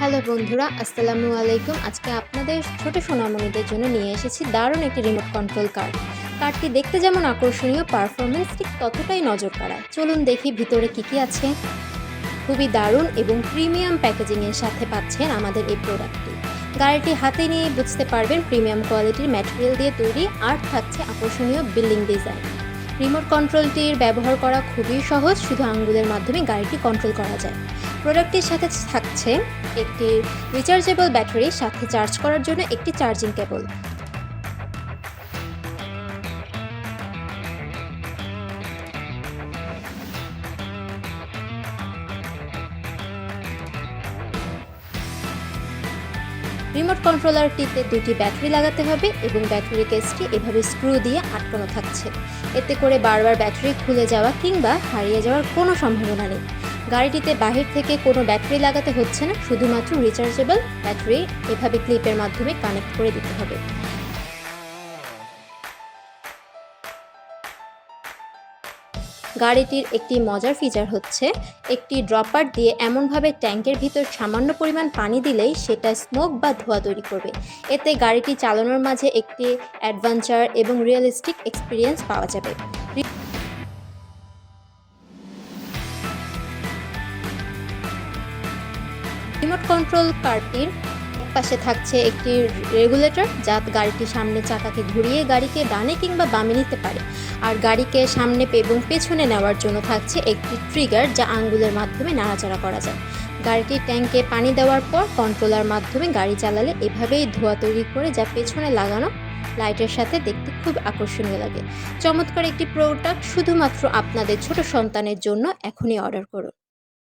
Hello বন্ধুরা, আসসালামু আলাইকুম। আজকে আপনাদের ছোট সোনামণিদের জন্য নিয়ে এসেছি দারুণ একটি রিমোট কন্ট্রোল কার। কারটি দেখতে যেমন আকর্ষণীয়, পারফরমেন্স ঠিক ততটাই নজর কাড়া। চলুন দেখি ভিতরে কি আছে। খুবই দারুণ এবং প্রিমিয়াম প্যাকেজিংয়ের সাথে পাচ্ছেন আমাদের এই প্রোডাক্টটি। গাড়িটি হাতে নিয়ে বুঝতে পারবেন প্রিমিয়াম কোয়ালিটির ম্যাটেরিয়াল দিয়ে তৈরি, আর থাকছে আকর্ষণীয় বিল্ডিং ডিজাইন। রিমোট কন্ট্রোলটির ব্যবহার করা খুবই সহজ, শুধু আঙ্গুলের মাধ্যমে গাড়িটি কন্ট্রোল করা যায়। প্রোডাক্টটির সাথে থাকছে একটি রিচার্জেবল ব্যাটারি, সাথে চার্জ করার জন্য একটি চার্জিং কেবল। রিমোট কন্ট্রোলারটিতে দুটি ব্যাটারি লাগাতে হবে এবং ব্যাটারি কেসটি এভাবে স্ক্রু দিয়ে আটকানো থাকছে। এতে করে বারবার ব্যাটারি খুলে যাওয়া কিংবা হারিয়ে যাওয়ার কোনো সম্ভাবনা নেই। গাড়িটিতে বাহির থেকে কোনো ব্যাটারি লাগাতে হচ্ছে না, শুধুমাত্র রিচার্জেবল ব্যাটারি এভাবে ক্লিপের মাধ্যমে কানেক্ট করে দিতে হবে। গাড়িটির একটি মজার ফিচার হচ্ছে একটি ড্রপার দিয়ে এমনভাবে ট্যাঙ্কের ভিতর সামান্য পরিমাণ পানি দিলেই সেটা স্মোক বা ধোঁয়া তৈরি করবে। এতে গাড়িটি চালানোর মাঝে একটি অ্যাডভেঞ্চার এবং রিয়েলিস্টিক এক্সপিরিয়েন্স পাওয়া যাবে। রিমোট কন্ট্রোল কারটির পাশে থাকছে একটি রেগুলেটর, যা গাড়িটি সামনে চাকাকে ঘুরিয়ে গাড়িকে ডানে কিংবা বামে নিতে পারে। আর গাড়িকে সামনে এবং পেছনে নেওয়ার জন্য থাকছে একটি ট্রিগার, যা আঙ্গুলের মাধ্যমে নাড়াচাড়া করা যায়। গাড়িটির ট্যাঙ্কে পানি দেওয়ার পর কন্ট্রোলার মাধ্যমে গাড়ি চালালে এভাবেই ধোঁয়া তৈরি করে, যা পেছনে লাগানো লাইটের সাথে দেখতে খুব আকর্ষণীয় লাগে। চমৎকার একটি প্রোডাক্ট, শুধুমাত্র আপনাদের ছোট সন্তানের জন্য। এখনই অর্ডার করুন।